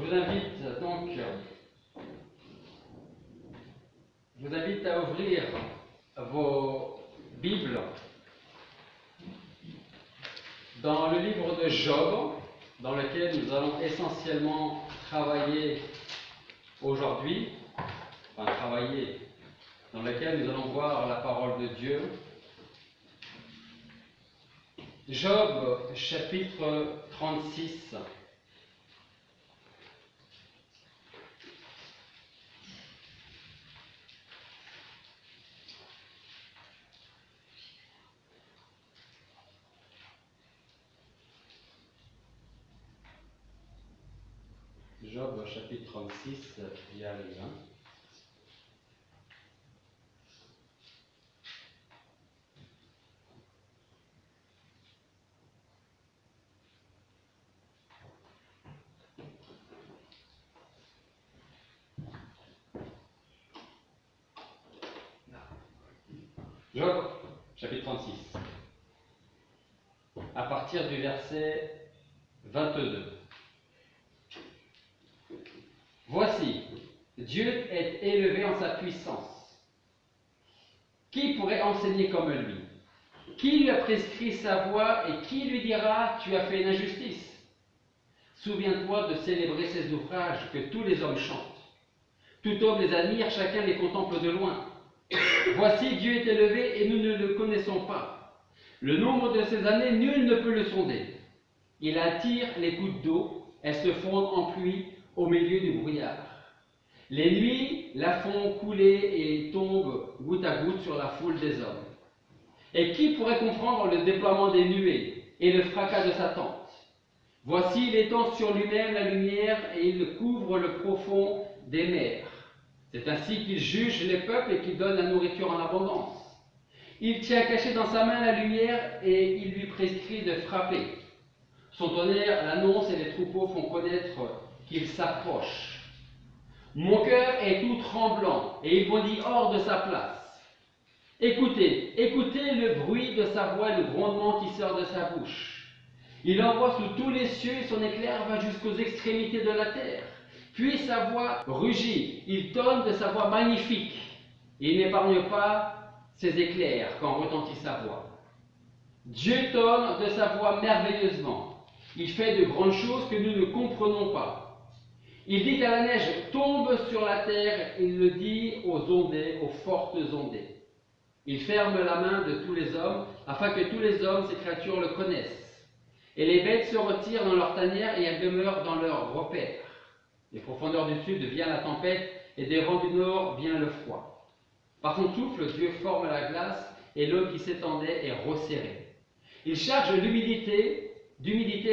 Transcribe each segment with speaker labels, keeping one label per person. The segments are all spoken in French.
Speaker 1: vous invite donc à ouvrir vos Bibles dans le livre de Job, dans lequel nous allons essentiellement travailler aujourd'hui, dans lequel nous allons voir la parole de Dieu. Job, chapitre 36. Job, chapitre 36, il y a le 1. Job, chapitre 36, à partir du verset 22. Voici, Dieu est élevé en sa puissance. Qui pourrait enseigner comme lui? Qui lui a prescrit sa voie et qui lui dira, tu as fait une injustice? Souviens-toi de célébrer ces ouvrages que tous les hommes chantent. Tout homme les admire, chacun les contemple de loin. Voici, Dieu est élevé et nous ne le connaissons pas. Le nombre de ses années, nul ne peut le sonder. Il attire les gouttes d'eau, elles se fondent en pluie au milieu du brouillard. Les nuits la font couler et tombent goutte à goutte sur la foule des hommes. Et qui pourrait comprendre le déploiement des nuées et le fracas de sa tente? Voici, il étend sur lui-même la lumière et il couvre le profond des mers. C'est ainsi qu'il juge les peuples et qu'il donne la nourriture en abondance. Il tient caché dans sa main la lumière et il lui prescrit de frapper. Son tonnerre l'annonce et les troupeaux font connaître qu'il s'approche. Mon cœur est tout tremblant et il bondit hors de sa place. Écoutez, écoutez le bruit de sa voix et le grondement qui sort de sa bouche. Il envoie sous tous les cieux et son éclair va jusqu'aux extrémités de la terre. Puis sa voix rugit, il tonne de sa voix magnifique. Il n'épargne pas ses éclairs quand retentit sa voix. Dieu tonne de sa voix merveilleusement. Il fait de grandes choses que nous ne comprenons pas. Il dit à la neige, tombe sur la terre, il le dit aux ondées, aux fortes ondées. Il ferme la main de tous les hommes, afin que tous les hommes, ces créatures, le connaissent. Et les bêtes se retirent dans leur tanière et elles demeurent dans leur repère. Des profondeurs du sud vient la tempête et des vents du nord vient le froid. Par son souffle, Dieu forme la glace et l'eau qui s'étendait est resserrée. Il charge d'humidité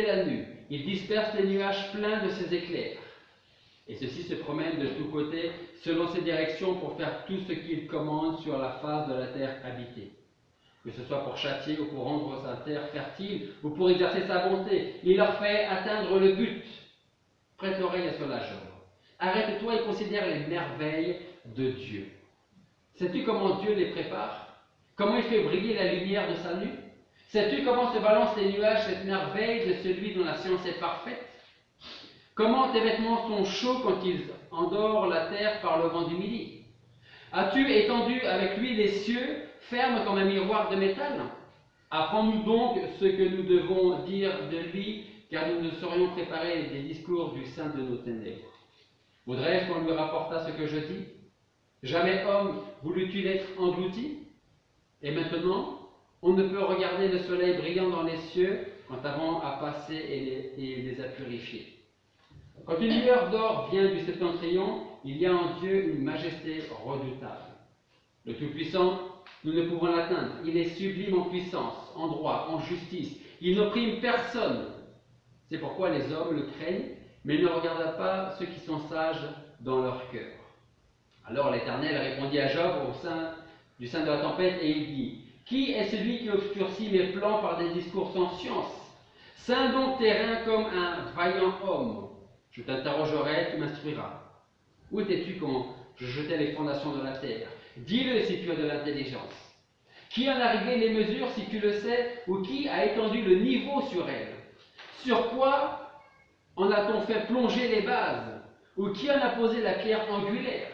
Speaker 1: la nue. Il disperse les nuages pleins de ses éclairs. Et ceux-ci se promènent de tous côtés selon ses directions pour faire tout ce qu'il commande sur la face de la terre habitée. Que ce soit pour châtier ou pour rendre sa terre fertile ou pour exercer sa bonté, il leur fait atteindre le but. Prête l'oreille à cela, Job. Arrête-toi et considère les merveilles de Dieu. Sais-tu comment Dieu les prépare? Comment il fait briller la lumière de sa nuit? Sais-tu comment se balancent les nuages, cette merveille de celui dont la science est parfaite? Comment tes vêtements sont chauds quand ils endorment la terre par le vent du midi? As-tu étendu avec lui les cieux, fermes comme un miroir de métal? Apprends-nous donc ce que nous devons dire de lui, car nous ne saurions préparer des discours du sein de nos ténèbres. Voudrais-je qu'on lui rapportât ce que je dis? Jamais homme voulut-il être englouti? Et maintenant, on ne peut regarder le soleil brillant dans les cieux quand avant a passé et les a purifiés. Quand une lueur d'or vient du septentrion, il y a en Dieu une majesté redoutable. Le Tout-Puissant, nous ne pouvons l'atteindre. Il est sublime en puissance, en droit, en justice. Il n'opprime personne. C'est pourquoi les hommes le craignent, mais il ne regarde pas ceux qui sont sages dans leur cœur. Alors l'Éternel répondit à Job du sein de la tempête et il dit, « Qui est celui qui obscurcit mes plans par des discours sans science? Scinde donc tes reins comme un vaillant homme. Je t'interrogerai, tu m'instruiras. Où étais-tu quand je jetais les fondations de la terre? Dis-le si tu as de l'intelligence. Qui en a réglé les mesures si tu le sais, ou qui a étendu le niveau sur elles? Sur quoi En a-t-on fait plonger les bases? Ou qui en a posé la pierre angulaire?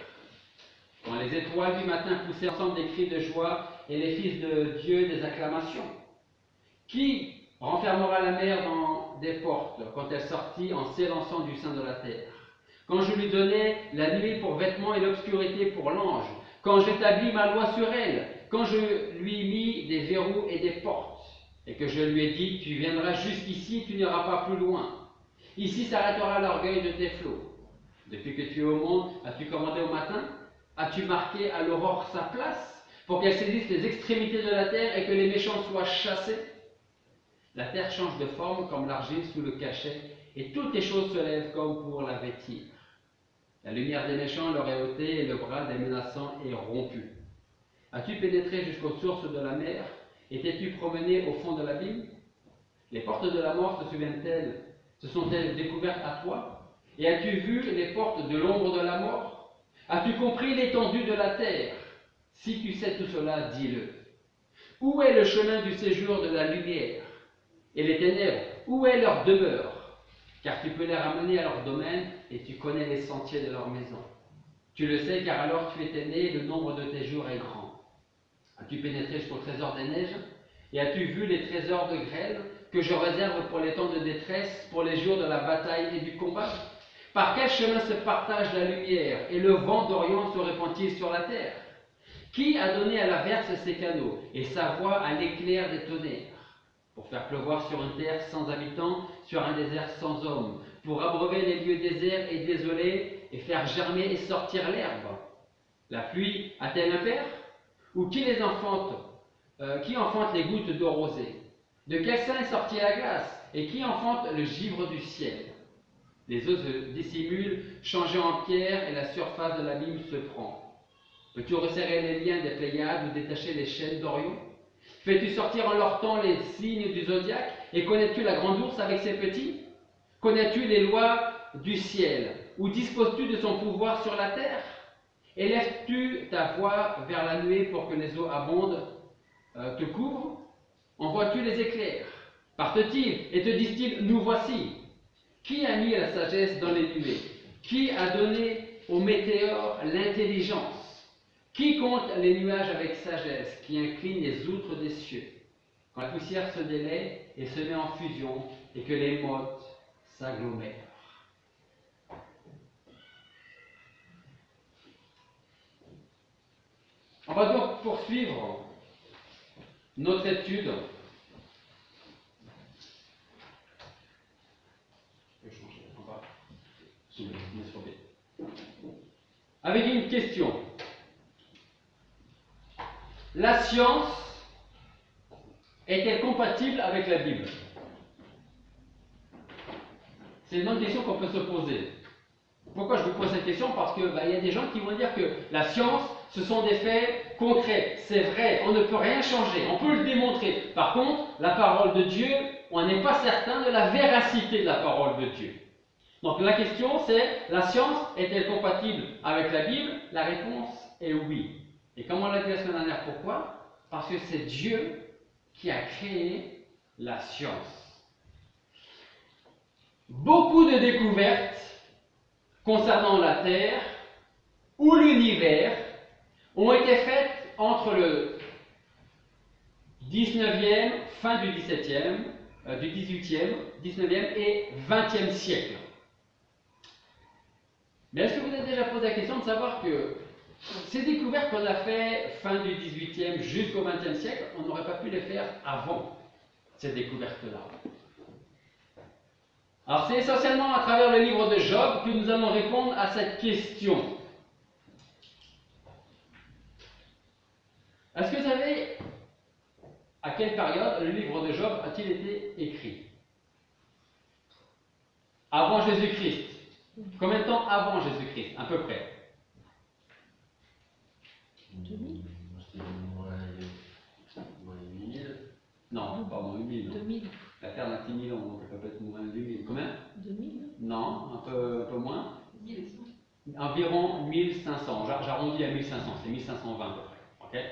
Speaker 1: Quand les étoiles du matin poussaient ensemble des cris de joie et les fils de Dieu des acclamations. Qui renfermera la mer dans des portes quand elle sortit en s'élançant du sein de la terre? Quand je lui donnais la nuit pour vêtement et l'obscurité pour l'ange, quand j'établis ma loi sur elle, quand je lui mis des verrous et des portes, et que je lui ai dit, tu viendras jusqu'ici, tu n'iras pas plus loin. Ici s'arrêtera l'orgueil de tes flots. Depuis que tu es au monde, as-tu commandé au matin? As-tu marqué à l'aurore sa place, pour qu'elle saisisse les extrémités de la terre et que les méchants soient chassés? La terre change de forme comme l'argile sous le cachet, et toutes les choses se lèvent comme pour la vêtir. La lumière des méchants leur est ôtée, et le bras des menaçants est rompu. As-tu pénétré jusqu'aux sources de la mer, et t'es-tu promené au fond de l'abîme? Les portes de la mort se sont-elles découvertes à toi? Et as-tu vu les portes de l'ombre de la mort? As-tu compris l'étendue de la terre? Si tu sais tout cela, dis-le. Où est le chemin du séjour de la lumière? Et les ténèbres, où est leur demeure? Car tu peux les ramener à leur domaine, et tu connais les sentiers de leur maison. Tu le sais, car alors tu étais né, et le nombre de tes jours est grand. As-tu pénétré jusqu'au trésor des neiges? Et as-tu vu les trésors de grêle que je réserve pour les temps de détresse, pour les jours de la bataille et du combat? Par quel chemin se partage la lumière, et le vent d'Orient se répand-il sur la terre? Qui a donné à l'averse ses canaux, et sa voix à l'éclair des tonnerres? Pour faire pleuvoir sur une terre sans habitants, sur un désert sans hommes, pour abreuver les lieux déserts et désolés, et faire germer et sortir l'herbe. La pluie a-t-elle un père? Ou qui les enfante? Qui enfante les gouttes d'eau rosée? De quel sein est sortie la glace? Et qui enfante le givre du ciel? Les eaux se dissimulent, changées en pierre, et la surface de l'abîme se prend. Peux-tu resserrer les liens des Pléiades ou détacher les chaînes d'Orion? Fais-tu sortir en leur temps les signes du zodiaque? Et connais-tu la grande ours avec ses petits? Connais-tu les lois du ciel? Ou disposes-tu de son pouvoir sur la terre? Élèves-tu ta voix vers la nuée pour que les eaux abondent te couvrent? Envoies-tu les éclairs? Partent-ils et te disent-ils, nous voici? Qui a mis la sagesse dans les nuées? Qui a donné aux météores l'intelligence? Qui compte les nuages avec sagesse, qui incline les outres des cieux? Quand la poussière se délaie et se met en fusion, et que les mottes s'agglomèrent. On va donc poursuivre notre étude. Avec une question. La science est-elle compatible avec la Bible? C'est une bonne question qu'on peut se poser. Pourquoi je vous pose cette question? Parce qu'il y a des gens qui vont dire que la science, ce sont des faits concrets. C'est vrai, on ne peut rien changer, on peut le démontrer. Par contre, la parole de Dieu, on n'est pas certain de la véracité de la parole de Dieu. Donc la question c'est, la science est-elle compatible avec la Bible? La réponse est oui. Et comme on l'a dit la semaine dernière, pourquoi? Parce que c'est Dieu qui a créé la science. Beaucoup de découvertes concernant la Terre ou l'univers ont été faites entre le 19e, fin du 17e, du 18e, 19e et 20e siècle. Mais est-ce que vous avez déjà posé la question de savoir que ces découvertes qu'on a faites fin du 18e jusqu'au 20e siècle, on n'aurait pas pu les faire avant ces découvertes-là? Alors c'est essentiellement à travers le livre de Job que nous allons répondre à cette question. Est-ce que vous savez à quelle période le livre de Job a-t-il été écrit? Avant Jésus-Christ. Combien de temps avant Jésus-Christ, à peu près?
Speaker 2: 2000.
Speaker 1: Non, pas moins 1000.
Speaker 2: 2000.
Speaker 1: La Terre n'a 10 000 ans, donc elle peut être moins 2000. Combien?
Speaker 2: 2000.
Speaker 1: Non, un peu moins.
Speaker 2: 1100.
Speaker 1: Environ 1500. J'arrondis à 1500, c'est 1520 à peu près. Okay?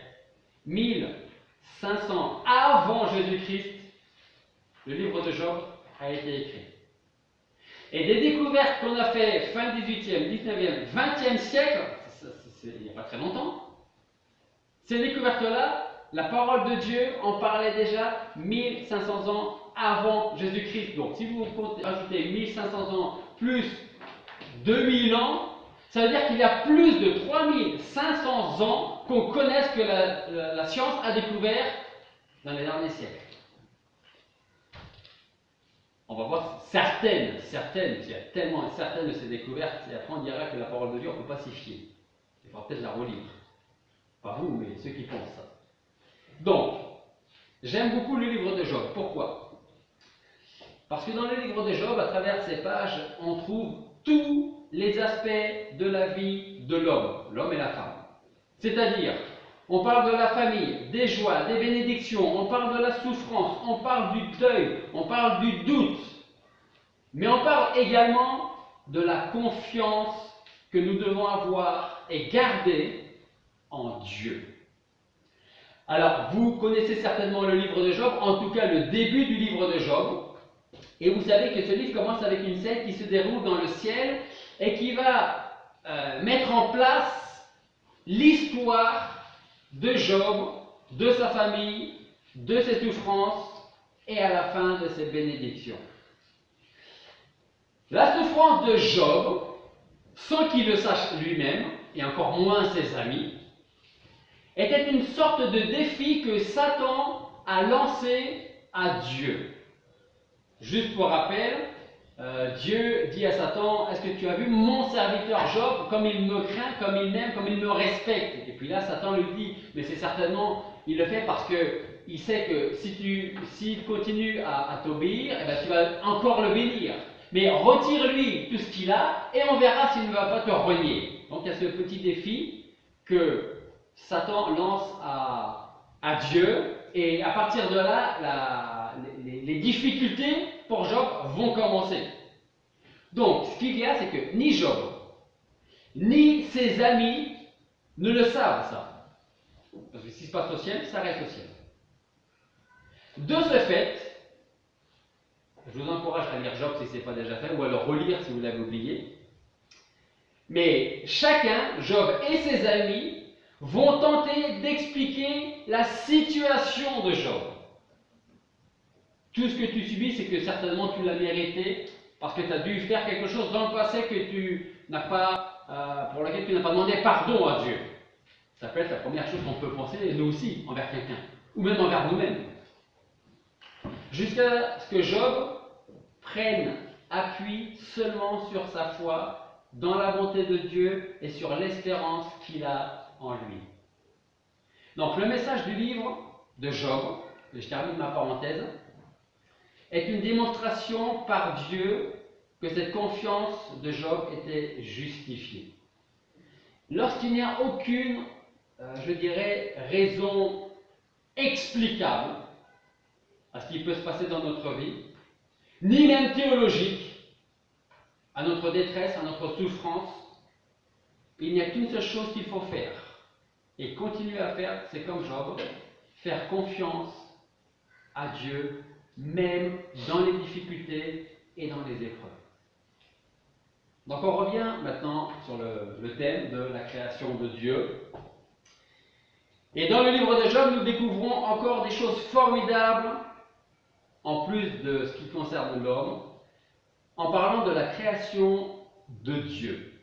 Speaker 1: 1500 avant Jésus-Christ, le livre de Job a été écrit. Et des découvertes qu'on a fait fin 18e, 19e, 20e siècle, il n'y a pas très longtemps, ces découvertes-là, la parole de Dieu en parlait déjà 1500 ans avant Jésus-Christ. Donc si vous ajoutez 1500 ans plus 2000 ans, ça veut dire qu'il y a plus de 3500 ans qu'on connaisse que la science a découvert dans les derniers siècles. On va voir certaines, il y a tellement certaines de ces découvertes, et après on dira que la parole de Dieu, on ne peut pas s'y fier. Il faudra peut-être la relire. Pas vous, mais ceux qui pensent ça. Donc, j'aime beaucoup le livre de Job. Pourquoi? Parce que dans le livre de Job, à travers ces pages, on trouve tous les aspects de la vie de l'homme et la femme. C'est-à-dire, on parle de la famille, des joies, des bénédictions, on parle de la souffrance, on parle du deuil, on parle du doute. Mais on parle également de la confiance que nous devons avoir et garder en Dieu. Alors, vous connaissez certainement le livre de Job, en tout cas le début du livre de Job. Et vous savez que ce livre commence avec une scène qui se déroule dans le ciel et qui va mettre en place l'histoire de Job, de sa famille, de ses souffrances et à la fin de ses bénédictions. La souffrance de Job, sans qu'il le sache lui-même, et encore moins ses amis, était une sorte de défi que Satan a lancé à Dieu. Juste pour rappel, Dieu dit à Satan, est-ce que tu as vu mon serviteur Job, comme il me craint, comme il m'aime, comme il me respecte? Et puis là, Satan lui dit, mais c'est certainement, il le fait parce qu'il sait que s'il continue à t'obéir, eh ben, tu vas encore le bénir. Mais retire-lui tout ce qu'il a et on verra s'il ne va pas te renier. Donc il y a ce petit défi que Satan lance à Dieu, et à partir de là, les difficultés pour Job vont commencer. Donc, ce qu'il y a, c'est que ni Job, ni ses amis ne le savent, ça. Parce que ce qui se passe au ciel, ça reste au ciel. De ce fait, je vous encourage à lire Job si ce n'est pas déjà fait, ou à le relire si vous l'avez oublié. Mais chacun, Job et ses amis, vont tenter d'expliquer la situation de Job. Tout ce que tu subis, c'est que certainement tu l'as mérité parce que tu as dû faire quelque chose dans le passé que tu n'as pas, pour laquelle tu n'as pas demandé pardon à Dieu. Ça peut être la première chose qu'on peut penser, et nous aussi, envers quelqu'un, ou même envers nous-mêmes. Jusqu'à ce que Job prenne appui seulement sur sa foi, dans la bonté de Dieu et sur l'espérance qu'il a en lui. Donc le message du livre de Job, et je termine ma parenthèse, est une démonstration par Dieu que cette confiance de Job était justifiée. Lorsqu'il n'y a aucune, je dirais, raison explicable à ce qui peut se passer dans notre vie, ni même théologique, à notre détresse, à notre souffrance, il n'y a qu'une seule chose qu'il faut faire, et continuer à faire, c'est comme Job, faire confiance à Dieu, même dans les difficultés et dans les épreuves. Donc on revient maintenant sur le thème de la création de Dieu. Et dans le livre de Job, nous découvrons encore des choses formidables, en plus de ce qui concerne l'homme, en parlant de la création de Dieu.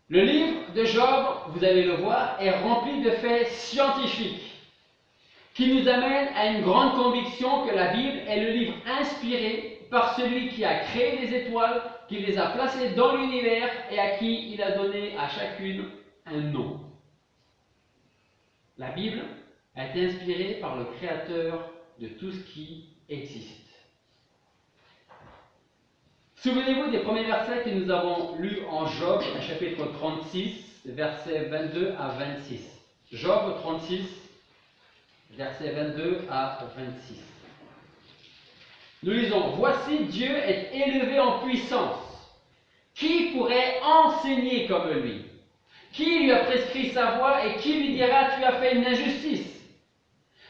Speaker 1: Le livre de Job, vous allez le voir, est rempli de faits scientifiques qui nous amènent à une grande conviction que la Bible est le livre inspiré par celui qui a créé les étoiles, qui les a placées dans l'univers et à qui il a donné à chacune un nom. La Bible a été inspirée par le Créateur de tout ce qui existe. Souvenez-vous des premiers versets que nous avons lus en Job, chapitre 36, versets 22 à 26. Job 36, versets 22 à 26. Nous lisons, « Voici Dieu est élevé en puissance. Qui pourrait enseigner comme lui? Qui lui a prescrit sa voie et qui lui dira, tu as fait une injustice?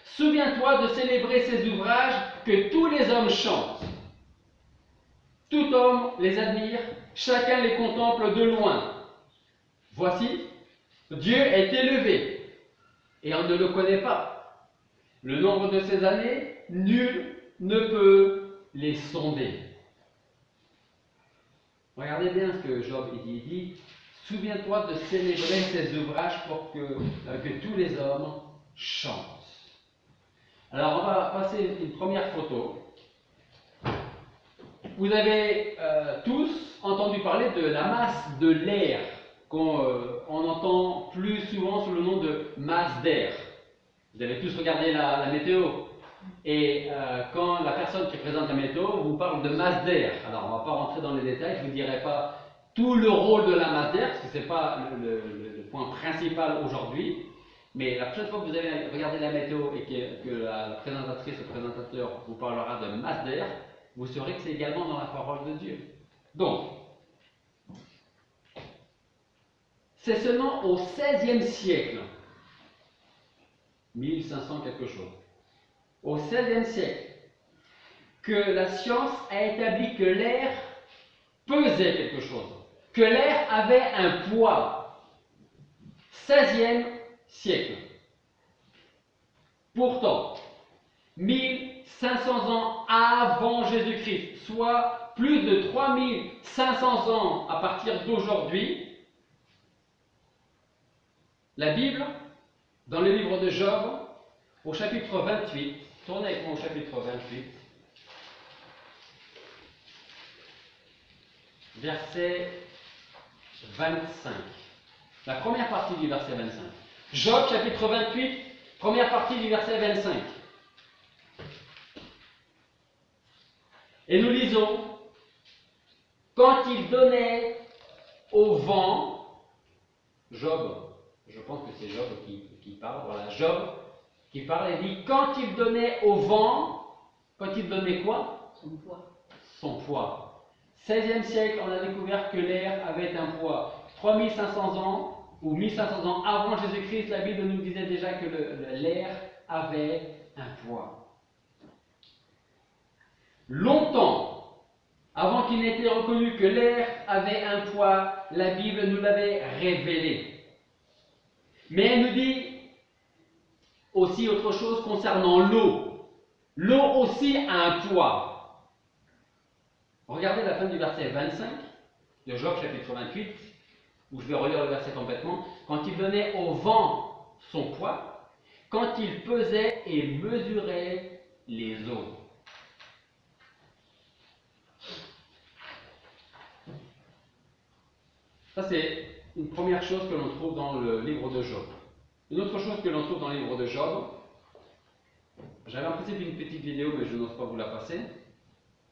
Speaker 1: Souviens-toi de célébrer ses ouvrages que tous les hommes chantent. Tout homme les admire, chacun les contemple de loin. Voici, Dieu est élevé, et on ne le connaît pas. Le nombre de ses années, nul ne peut les sonder. Regardez bien ce que Job dit. Il dit, souviens-toi de célébrer ses ouvrages pour que tous les hommes chantent. Alors on va passer une première photo. Vous avez tous entendu parler de la masse de l'air qu'on entend plus souvent sous le nom de masse d'air. Vous avez tous regardé la météo. Et quand la personne qui présente la météo vous parle de masse d'air, alors on ne va pas rentrer dans les détails, je ne vous dirai pas tout le rôle de la masse d'air, parce que ce n'est pas le point principal aujourd'hui. Mais la prochaine fois que vous allez regarder la météo et que la présentatrice ou présentateur vous parlera de masse d'air, vous saurez que c'est également dans la parole de Dieu. Donc, c'est seulement au XVIe siècle, 1500 quelque chose, au XVIe siècle, que la science a établi que l'air pesait quelque chose, que l'air avait un poids. XVIe siècle. Pourtant, 1500 ans avant Jésus-Christ, soit plus de 3500 ans à partir d'aujourd'hui, la Bible, dans le livre de Job, au chapitre 28, tournez avec moi au chapitre 28, verset 25. La première partie du verset 25. Job, chapitre 28, première partie du verset 25. Et nous lisons, quand il donnait au vent, Job, je pense que c'est Job qui parle, voilà, Job qui parle et dit, quand il donnait au vent, quand il donnait quoi?
Speaker 2: Son poids.
Speaker 1: Son poids. 16e siècle, on a découvert que l'air avait un poids. 3500 ans, ou 1500 ans avant Jésus-Christ, la Bible nous disait déjà que l'air avait un poids. Longtemps, avant qu'il n'ait été reconnu que l'air avait un poids, la Bible nous l'avait révélé. Mais elle nous dit aussi autre chose concernant l'eau. L'eau aussi a un poids. Regardez la fin du verset 25 de Job chapitre 28, où je vais relire le verset complètement. Quand il donnait au vent son poids, quand il pesait et mesurait les eaux. Ça, c'est une première chose que l'on trouve dans le livre de Job. Une autre chose que l'on trouve dans le livre de Job, j'avais en principe une petite vidéo, mais je n'ose pas vous la passer,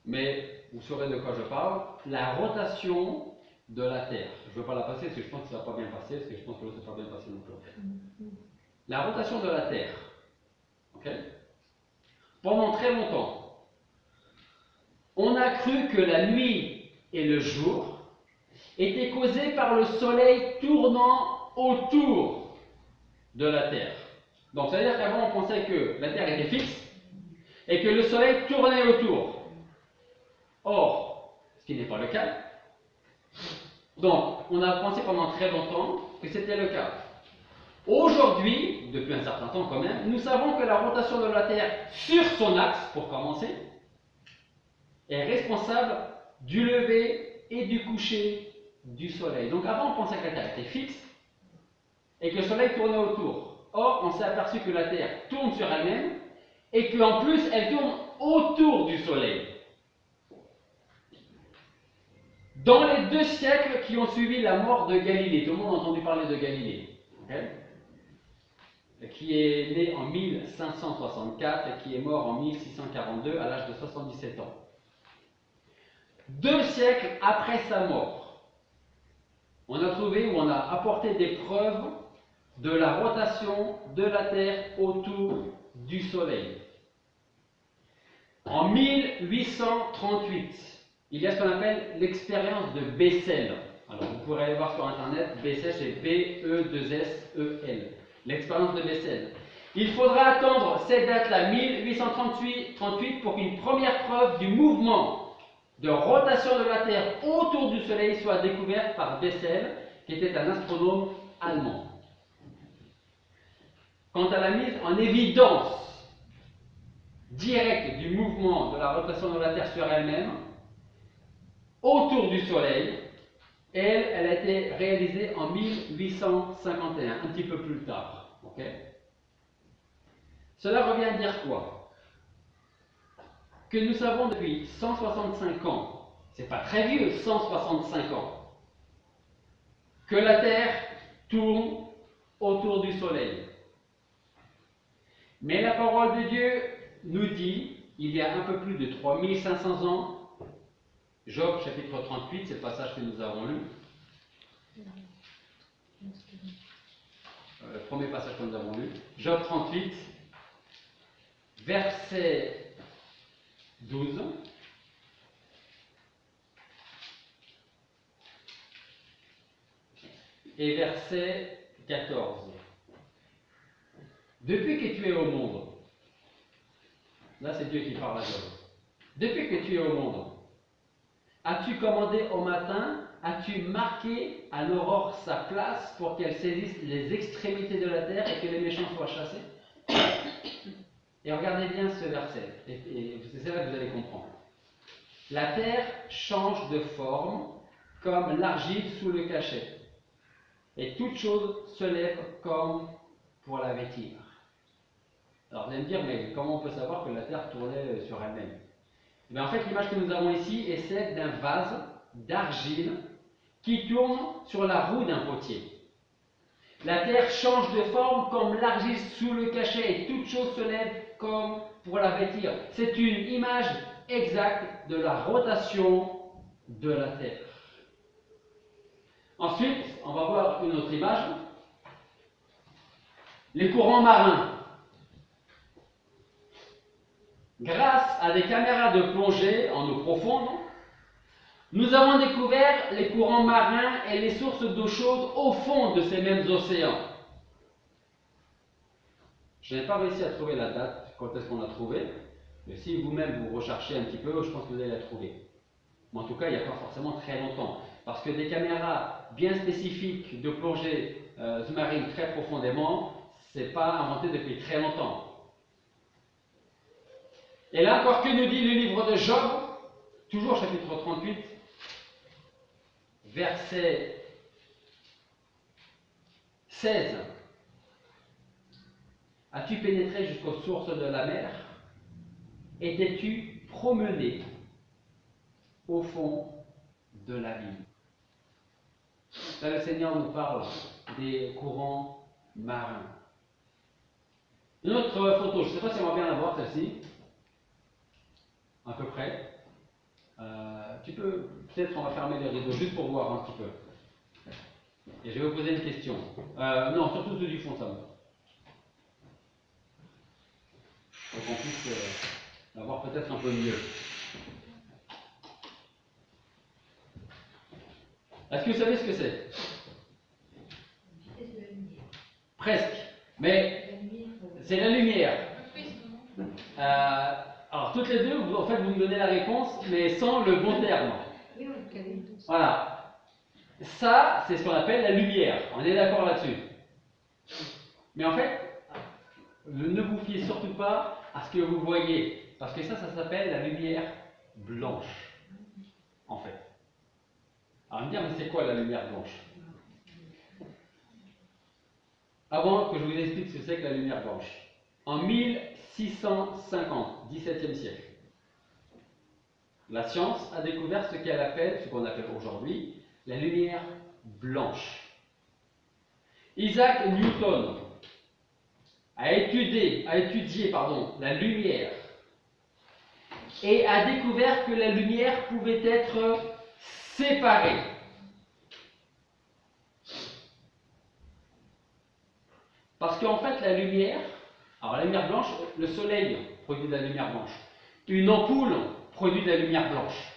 Speaker 1: mais vous saurez de quoi je parle, la rotation de la Terre. Je ne veux pas la passer parce que je pense que ça ne va pas bien passer, parce que je pense que l'autre ne va pas bien passer non plus. La rotation de la Terre. Ok? Pendant très longtemps, on a cru que la nuit et le jour étaient causés par le soleil tournant autour de la Terre. Donc, ça veut dire qu'avant, on pensait que la Terre était fixe et que le soleil tournait autour. Or, ce qui n'est pas le cas. Donc, on a pensé pendant très longtemps que c'était le cas. Aujourd'hui, depuis un certain temps quand même, nous savons que la rotation de la Terre sur son axe, pour commencer, est responsable du lever et du coucher du soleil. Donc avant, on pensait que la Terre était fixe et que le soleil tournait autour. Or, on s'est aperçu que la Terre tourne sur elle-même et qu'en plus, elle tourne autour du soleil. Dans les 2 siècles qui ont suivi la mort de Galilée, tout le monde a entendu parler de Galilée, qui est né en 1564 et qui est mort en 1642 à l'âge de 77 ans. 2 siècles après sa mort, on a trouvé ou on a apporté des preuves de la rotation de la Terre autour du Soleil. En 1838, il y a ce qu'on appelle l'expérience de Bessel. Alors vous pourrez aller voir sur internet, Bessel c'est B-E-2-S-E-L. L'expérience de Bessel. Il faudra attendre cette date-là, 1838, pour qu'une première preuve du mouvement de rotation de la Terre autour du Soleil soit découverte par Bessel, qui était un astronome allemand. Quant à la mise en évidence directe du mouvement de la rotation de la Terre sur elle-même, autour du Soleil, elle a été réalisée en 1851, un petit peu plus tard. Okay. Cela revient à dire quoi? Que nous savons depuis 165 ans, c'est pas très vieux, 165 ans, que la Terre tourne autour du Soleil. Mais la parole de Dieu nous dit, il y a un peu plus de 3500 ans, Job chapitre 38, c'est le passage que nous avons lu, le premier passage que nous avons lu, Job 38, verset 12. Et verset 14. Depuis que tu es au monde, là c'est Dieu qui parle à Job. Depuis que tu es au monde, as-tu commandé au matin, as-tu marqué à l'aurore sa place pour qu'elle saisisse les extrémités de la terre et que les méchants soient chassés? Et regardez bien ce verset, et c'est là que vous allez comprendre. La terre change de forme comme l'argile sous le cachet, et toute chose se lève comme pour la vêtir. Alors vous allez me dire, mais comment on peut savoir que la terre tournait sur elle-même? Eh bien, en fait, l'image que nous avons ici est celle d'un vase d'argile qui tourne sur la roue d'un potier. La terre change de forme comme l'argile sous le cachet et toute chose se lève comme pour la vêtir. C'est une image exacte de la rotation de la terre. Ensuite, on va voir une autre image. Les courants marins. Grâce à des caméras de plongée en eau profonde, nous avons découvert les courants marins et les sources d'eau chaude au fond de ces mêmes océans. Je n'ai pas réussi à trouver la date, quand est-ce qu'on l'a trouvé, mais si vous-même vous recherchez un petit peu, je pense que vous allez la trouver. Mais en tout cas, il n'y a pas forcément très longtemps, parce que des caméras bien spécifiques de plongée sous-marine très profondément, ce n'est pas inventé depuis très longtemps. Et là encore, que nous dit le livre de Job, toujours chapitre 38, verset 16. As-tu pénétré jusqu'aux sources de la mer? Et t'es-tu promené au fond de l'abîme? Là, le Seigneur nous parle des courants marins. Une autre photo, je ne sais pas si on va bien la voir, celle-ci. À peu près. Tu peux, peut-être on va fermer les rideaux juste pour voir un petit peu. Et je vais vous poser une question. Non, surtout ceux du fond, ça va. Pour qu'on puisse la voir peut-être un peu mieux. Est-ce que vous savez ce que c'est? Presque. Mais c'est la lumière. Alors, toutes les deux, en fait, vous me donnez la réponse, mais sans le bon terme. Voilà. Ça, c'est ce qu'on appelle la lumière. On est d'accord là-dessus. Mais en fait, ne vous fiez surtout pas à ce que vous voyez. Parce que ça s'appelle la lumière blanche. En fait. Alors, me dire, mais c'est quoi la lumière blanche? Avant que je vous explique ce que c'est que la lumière blanche. En 1650, 17e siècle, la science a découvert ce qu'on appelle aujourd'hui la lumière blanche. Isaac Newton a étudié la lumière et a découvert que la lumière pouvait être séparée. Parce qu'en fait, la lumière blanche, le soleil produit de la lumière blanche. Une ampoule produit de la lumière blanche.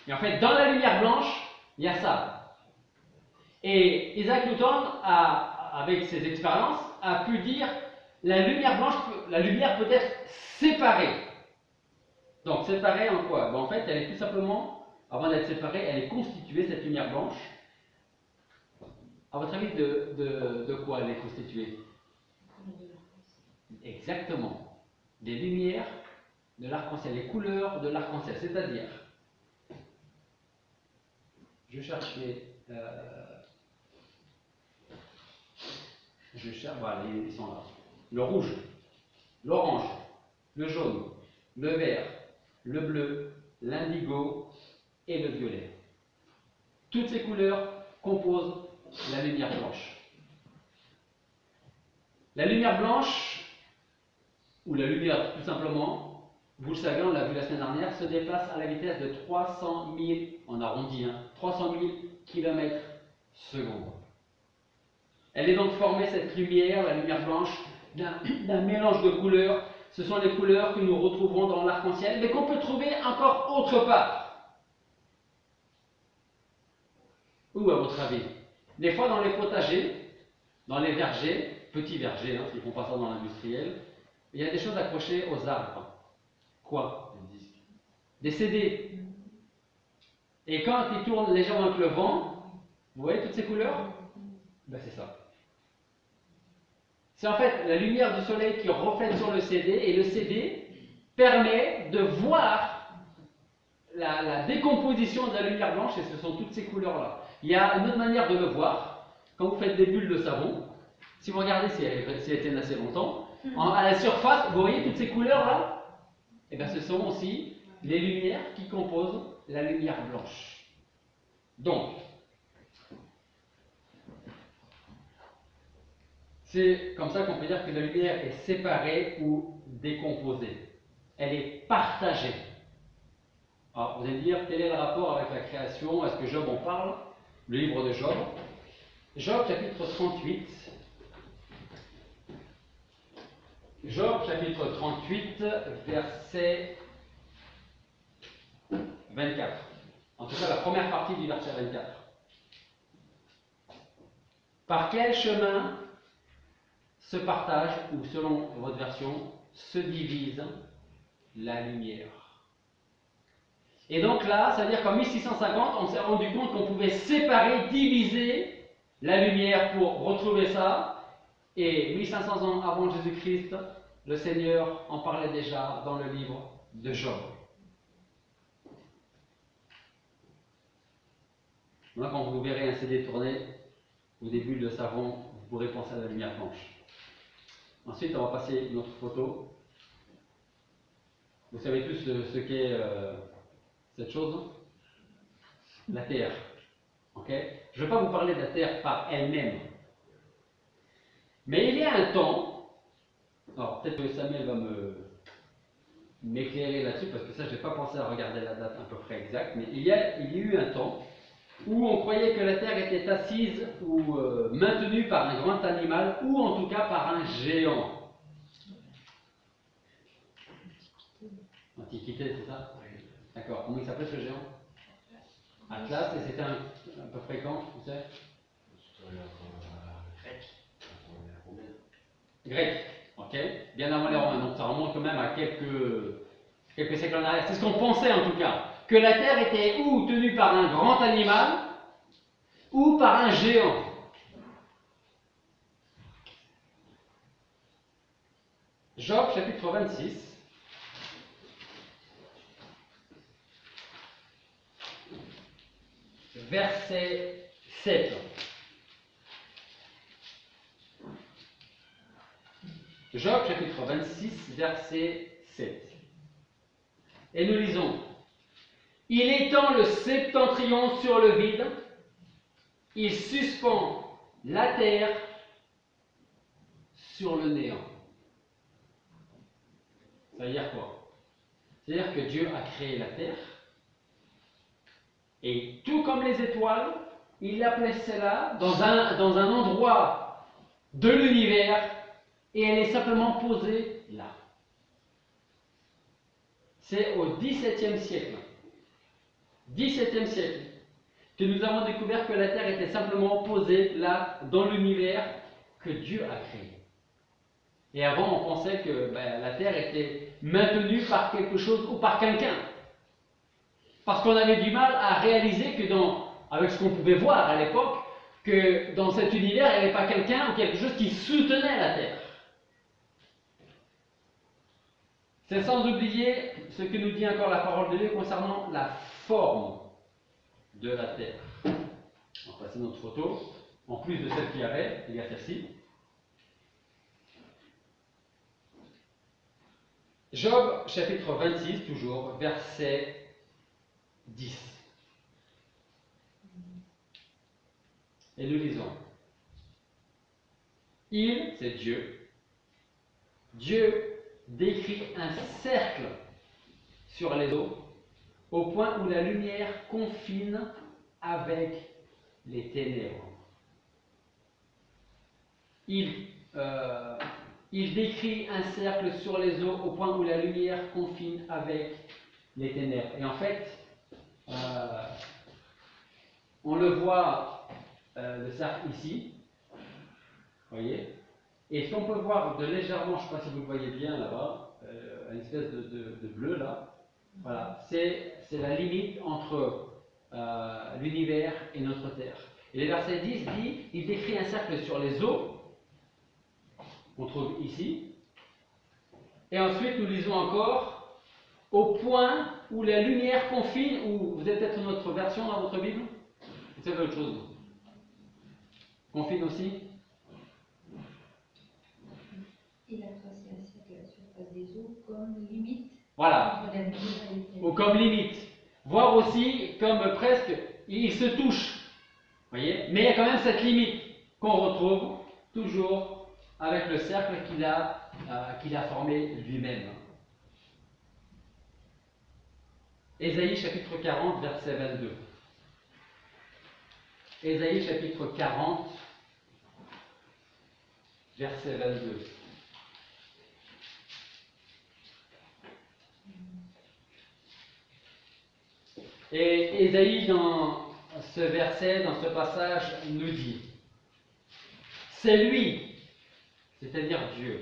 Speaker 1: Et en fait, dans la lumière blanche, il y a ça. Et Isaac Newton, avec ses expériences, a pu dire la lumière blanche, la lumière peut être séparée. Donc séparée en quoi? En fait, elle est tout simplement avant d'être séparée, elle est constituée, cette lumière blanche. À votre avis, de quoi elle est constituée? Exactement. Des lumières de l'arc-en-ciel, les couleurs de l'arc-en-ciel. C'est-à-dire, je cherchais, voilà, ils sont là. Le rouge, l'orange, le jaune, le vert, le bleu, l'indigo et le violet. Toutes ces couleurs composent la lumière blanche. La lumière blanche, ou la lumière tout simplement, vous le savez, on l'a vu la semaine dernière, se déplace à la vitesse de 300 000, on arrondit, 300 000 km/s. Elle est donc formée, cette lumière, la lumière blanche, d'un mélange de couleurs. Ce sont les couleurs que nous retrouverons dans l'arc-en-ciel, mais qu'on peut trouver encore autre part. Où, à votre avis? Des fois dans les potagers, dans les vergers, petits vergers, parce qu'ils ne font pas ça dans l'industriel, il y a des choses accrochées aux arbres. Quoi? Des CD. Et quand ils tournent légèrement avec le vent, vous voyez toutes ces couleurs? Ben c'est ça. C'est en fait la lumière du soleil qui reflète sur le CD, et le CD permet de voir la décomposition de la lumière blanche, et ce sont toutes ces couleurs-là. Il y a une autre manière de le voir. Quand vous faites des bulles de savon, si vous regardez si elles tiennent assez longtemps, à la surface, vous voyez toutes ces couleurs-là? Et bien ce sont aussi les lumières qui composent la lumière blanche. Donc, c'est comme ça qu'on peut dire que la lumière est séparée ou décomposée. Elle est partagée. Alors, vous allez me dire, quel est le rapport avec la création? Est-ce que Job en parle? Le livre de Job. Job, chapitre 38. Job, chapitre 38, verset 24. En tout cas, la première partie du verset 24. Par quel chemin se partage, ou selon votre version, se divise la lumière? Et donc là, ça veut dire qu'en 1650, on s'est rendu compte qu'on pouvait séparer, diviser la lumière pour retrouver ça. Et 1500 ans avant Jésus-Christ, le Seigneur en parlait déjà dans le livre de Job. Maintenant, quand vous verrez un CD tourner ou des bulles de savon, vous pourrez penser à la lumière blanche. Ensuite, on va passer une autre photo. Vous savez tous ce qu'est cette chose? La Terre. Okay? Je ne vais pas vous parler de la Terre par elle-même. Mais il y a un temps, alors peut-être que Samuel va m'éclairer là-dessus, parce que ça, je n'ai pas pensé à regarder la date à peu près exacte, mais il y a eu un temps où on croyait que la Terre était assise ou maintenue par un grand animal, ou en tout cas par un géant. Antiquité, c'est ça? D'accord. Comment il s'appelle ce géant? Atlas, et c'était un peu fréquent, tu sais? Grec, ok? Bien avant les Romains, donc ça remonte quand même à quelques siècles en arrière. C'est ce qu'on pensait en tout cas, que la Terre était ou tenue par un grand animal, ou par un géant. Job, chapitre 26. Verset 7. Job, chapitre 26, verset 7. Et nous lisons: Il étend le septentrion sur le vide, il suspend la terre sur le néant. Ça veut dire quoi? C'est-à-dire que Dieu a créé la terre, et tout comme les étoiles, il l'a placée là, dans un endroit de l'univers, et elle est simplement posée là. C'est au XVIIe siècle, que nous avons découvert que la Terre était simplement posée là, dans l'univers que Dieu a créé. Et avant, on pensait que la Terre était maintenue par quelque chose ou par quelqu'un. Parce qu'on avait du mal à réaliser que avec ce qu'on pouvait voir à l'époque, que dans cet univers, il n'y avait pas quelqu'un ou quelque chose qui soutenait la Terre. C'est sans oublier ce que nous dit encore la parole de Dieu concernant la forme de la Terre. On va passer notre photo, en plus de celle qu'il y avait, il y a celle-ci. Job, chapitre 26, toujours, verset 10. Et nous lisons. Il, c'est Dieu, Dieu décrit un cercle sur les eaux, au point où la lumière confine avec les ténèbres. Il décrit un cercle sur les eaux, au point où la lumière confine avec les ténèbres. Et en fait, on le voit, le cercle ici, voyez. Et ce qu'on peut voir de légèrement, je ne sais pas si vous le voyez bien là-bas, une espèce de bleu là, voilà, c'est la limite entre l'univers et notre Terre. Et le verset 10 dit, il décrit un cercle sur les eaux, qu'on trouve ici, et ensuite nous lisons encore, au point où la lumière confine, ou vous avez peut-être une autre version dans votre Bible, vous savez autre chose, confine aussi.
Speaker 2: Il a tracé un cercle à la surface des eaux comme limite.
Speaker 1: Voilà. Ou comme limite. Voire aussi comme presque, il se touche. Voyez. Mais il y a quand même cette limite qu'on retrouve toujours avec le cercle qu'il a formé lui-même. Ésaïe chapitre 40, verset 22. Ésaïe chapitre 40, verset 22. Et Ésaïe, dans ce verset, dans ce passage, nous dit, c'est lui, c'est-à-dire Dieu,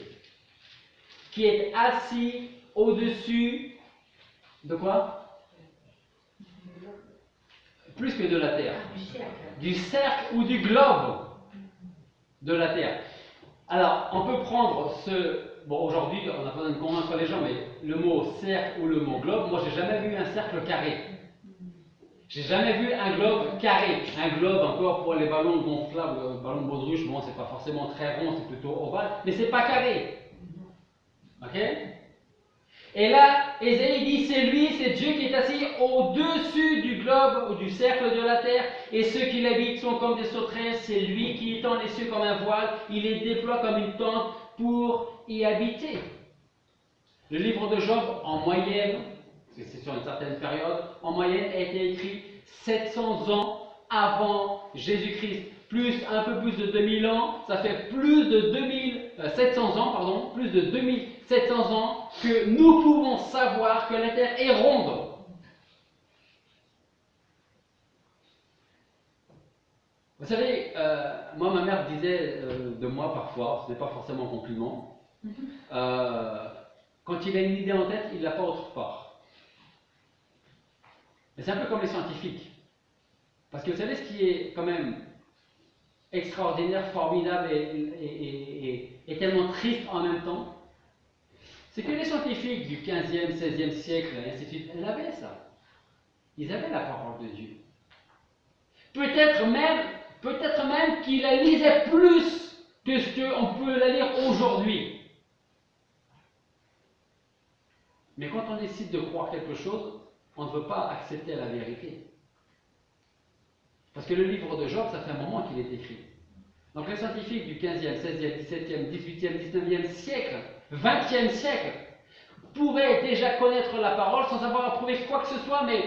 Speaker 1: qui est assis au-dessus de quoi? Plus que de la terre. Du cercle ou du globe de la terre. Alors, on peut prendre bon, aujourd'hui, on n'a pas besoin de convaincre les gens, mais le mot cercle ou le mot globe, moi, j'ai jamais vu un cercle carré. J'ai jamais vu un globe carré. Un globe, encore pour les ballons gonflables, ballons de baudruche, bon, c'est pas forcément très rond, c'est plutôt ovale, mais c'est pas carré. Ok? Et là, Ésaïe dit, c'est lui, c'est Dieu qui est assis au-dessus du globe ou du cercle de la terre, et ceux qui l'habitent sont comme des sauterelles, c'est lui qui étend les cieux comme un voile, il les déploie comme une tente pour y habiter. Le livre de Job, en moyenne, parce que c'est sur une certaine période, en moyenne a été écrit 700 ans avant Jésus-Christ, plus un peu plus de 2000 ans, ça fait plus de 700 ans, pardon, plus de 2700 ans que nous pouvons savoir que la Terre est ronde. Vous savez, moi ma mère disait de moi parfois, ce n'est pas forcément un compliment, quand il a une idée en tête, il ne l'a pas autre part. Mais c'est un peu comme les scientifiques. Parce que vous savez ce qui est quand même extraordinaire, formidable et tellement triste en même temps, c'est que les scientifiques du 15e, 16e siècle, et ainsi de suite, ils avaient ça. Ils avaient la parole de Dieu. Peut-être même qu'ils la lisaient plus que ce qu'on peut la lire aujourd'hui. Mais quand on décide de croire quelque chose, on ne veut pas accepter la vérité. Parce que le livre de Job, ça fait un moment qu'il est écrit. Donc les scientifiques du 15e, 16e, 17e, 18e, 19e siècle, 20e siècle, pouvaient déjà connaître la parole sans avoir approuvé quoi que ce soit, mais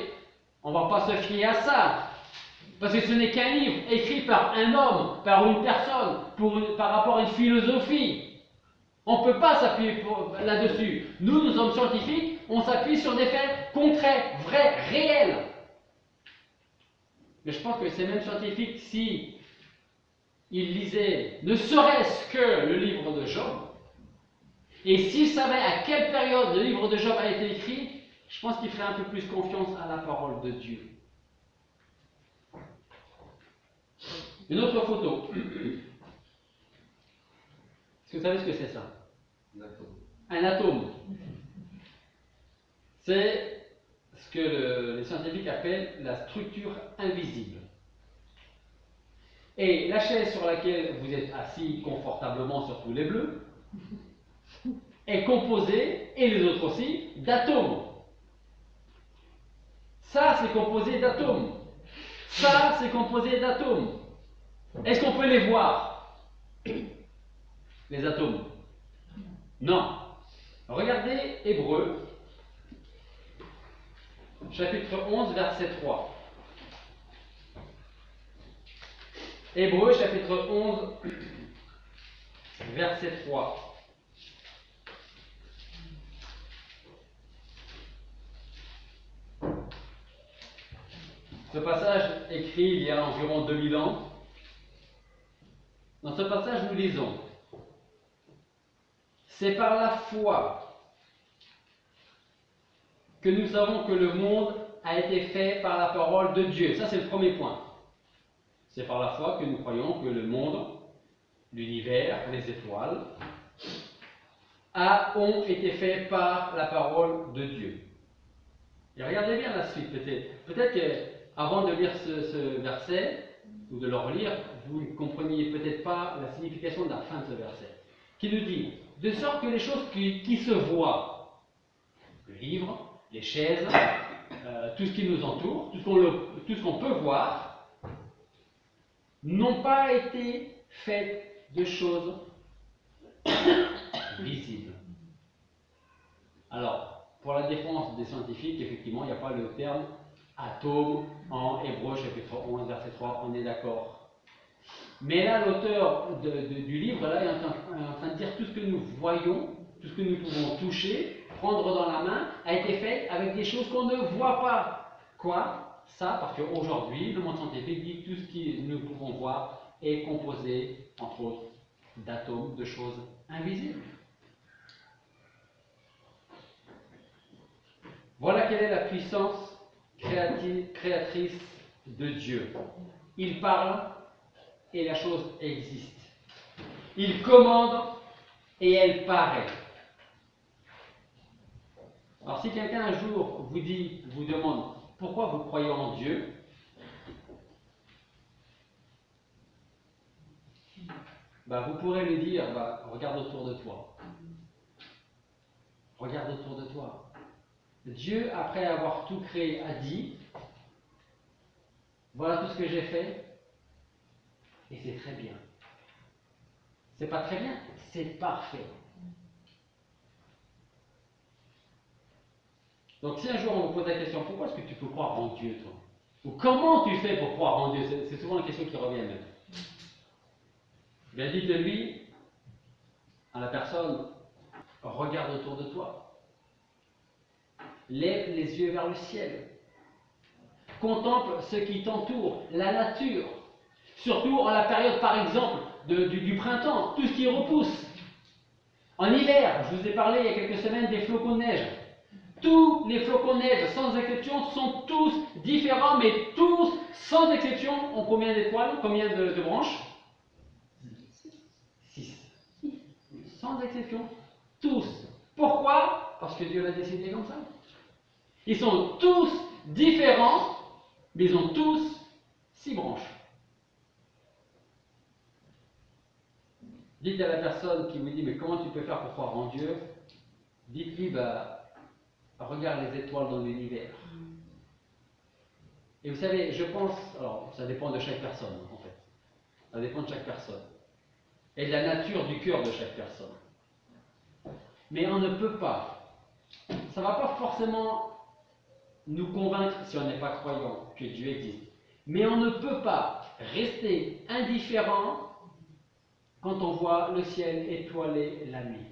Speaker 1: on ne va pas se fier à ça. Parce que ce n'est qu'un livre écrit par un homme, par une personne, par rapport à une philosophie. On ne peut pas s'appuyer là-dessus. Nous sommes scientifiques, on s'appuie sur des faits concrets, vrais, réels. Mais je pense que ces mêmes scientifiques, si ils lisaient ne serait-ce que le livre de Job, et s'ils savaient à quelle période le livre de Job a été écrit, je pense qu'il ferait un peu plus confiance à la parole de Dieu. Une autre photo. Est-ce que vous savez ce que c'est ça? Un atome. C'est ce que les scientifiques appellent la structure invisible. Et la chaise sur laquelle vous êtes assis confortablement, surtout les bleus, est composée, et les autres aussi, d'atomes. Ça, c'est composé d'atomes. Ça, c'est composé d'atomes. Est-ce qu'on peut les voir, les atomes? Non. Regardez Hébreux, chapitre 11, verset 3. Hébreux, chapitre 11, verset 3. Ce passage écrit il y a environ 2000 ans. Dans ce passage, nous lisons: c'est par la foi que nous savons que le monde a été fait par la parole de Dieu. Ça, c'est le premier point. C'est par la foi que nous croyons que le monde, l'univers, les étoiles, ont été faits par la parole de Dieu. Et regardez bien la suite, peut-être. Peut-être qu'avant de lire ce verset, ou de le relire, vous ne compreniez peut-être pas la signification de la fin de ce verset, qui nous dit: de sorte que les choses qui se voient, le livre, les chaises, tout ce qui nous entoure, tout ce qu'on peut voir, n'ont pas été faites de choses visibles. Alors, pour la défense des scientifiques, effectivement, il n'y a pas le terme atome en Hébreux chapitre 11, verset 3, on est d'accord. Mais là, l'auteur du livre là, est en train de dire tout ce que nous voyons, tout ce que nous pouvons toucher, prendre dans la main, a été fait avec des choses qu'on ne voit pas. Quoi? Ça, parce qu'aujourd'hui, le monde scientifique dit que tout ce que nous pouvons voir est composé, entre autres, d'atomes, de choses invisibles. Voilà quelle est la puissance créatrice de Dieu. Il parle et la chose existe. Il commande et elle paraît. Alors si quelqu'un un jour vous demande pourquoi vous croyez en Dieu, vous pourrez lui dire, regarde autour de toi. Regarde autour de toi. Dieu, après avoir tout créé, a dit: voilà tout ce que j'ai fait, et c'est très bien. C'est pas très bien, c'est parfait. Donc si un jour on vous pose la question: pourquoi est-ce que tu peux croire en Dieu, toi? Ou comment tu fais pour croire en Dieu? C'est souvent la question qui revient même. Bien, dites-lui à la personne: regarde autour de toi. Lève les yeux vers le ciel. Contemple ce qui t'entoure, la nature. Surtout en la période, par exemple, du printemps, tout ce qui repousse. En hiver, je vous ai parlé il y a quelques semaines des flocons de neige. Tous les flocons de neige, sans exception, sont tous différents, mais tous, sans exception, ont combien d'étoiles, combien de branches? 6. Sans exception, tous. Pourquoi? Parce que Dieu l'a décidé comme ça. Ils sont tous différents, mais ils ont tous 6 branches. Dites à la personne qui vous dit: mais comment tu peux faire pour croire en Dieu? Dites-lui: regarde les étoiles dans l'univers. Et vous savez, je pense, alors ça dépend de chaque personne en fait. Ça dépend de chaque personne. Et de la nature du cœur de chaque personne. Mais on ne peut pas. Ça ne va pas forcément nous convaincre, si on n'est pas croyant, que Dieu existe. Mais on ne peut pas rester indifférent quand on voit le ciel étoilé la nuit.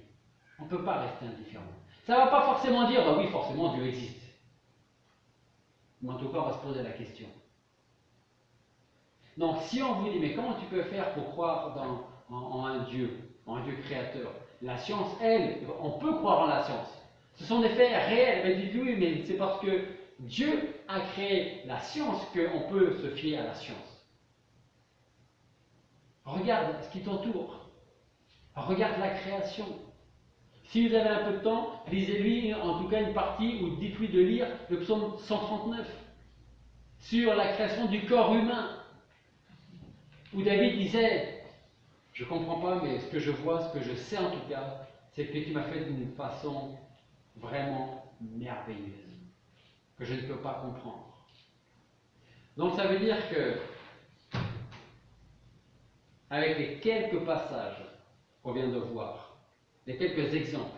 Speaker 1: On ne peut pas rester indifférent. Ça ne va pas forcément dire: oui, forcément Dieu existe. Mais en tout cas, on va se poser la question. Donc, si on vous dit: mais comment tu peux faire pour croire en un Dieu créateur? La science, elle, on peut croire en la science. Ce sont des faits réels. Mais dites oui, mais c'est parce que Dieu a créé la science qu'on peut se fier à la science. Regarde ce qui t'entoure. Regarde la création. Si vous avez un peu de temps, lisez-lui en tout cas une partie ou dites-lui de lire le psaume 139 sur la création du corps humain, où David disait, je ne comprends pas, mais ce que je vois, ce que je sais en tout cas, c'est que tu m'as fait d'une façon vraiment merveilleuse, que je ne peux pas comprendre. Donc ça veut dire que, avec les quelques passages qu'on vient de voir, les quelques exemples,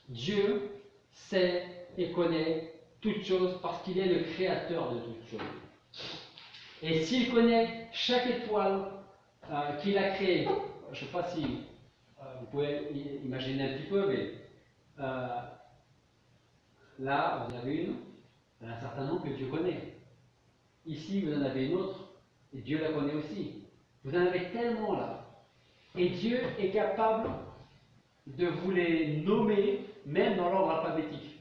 Speaker 1: Dieu sait et connaît toutes choses parce qu'il est le créateur de toutes choses. Et s'il connaît chaque étoile qu'il a créée, je ne sais pas si vous pouvez imaginer un petit peu, mais là, vous en avez une, il y en a un certain nombre que Dieu connaît. Ici, vous en avez une autre, et Dieu la connaît aussi. Vous en avez tellement là. Et Dieu est capable de vous les nommer, même dans l'ordre alphabétique.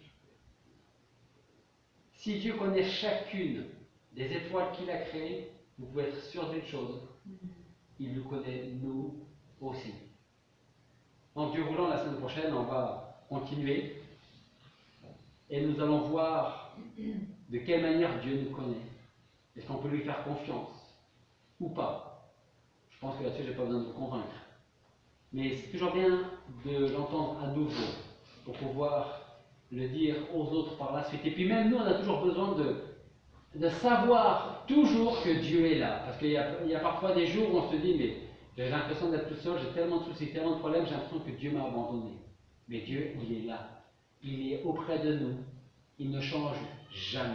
Speaker 1: Si Dieu connaît chacune des étoiles qu'il a créées, vous pouvez être sûr d'une chose, il nous connaît nous aussi. Donc Dieu voulant, la semaine prochaine, on va continuer et nous allons voir de quelle manière Dieu nous connaît. Est-ce qu'on peut lui faire confiance ou pas? Je pense que là-dessus, je n'ai pas besoin de vous convaincre. Mais c'est toujours bien de l'entendre à nouveau pour pouvoir le dire aux autres par la suite. Et puis même nous, on a toujours besoin de savoir toujours que Dieu est là. Parce qu'il y a parfois des jours où on se dit, mais j'ai l'impression d'être tout seul, j'ai tellement de soucis, tellement de problèmes, j'ai l'impression que Dieu m'a abandonné. Mais Dieu, il est là. Il est auprès de nous. Il ne change jamais.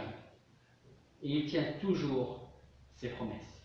Speaker 1: Et il tient toujours ses promesses.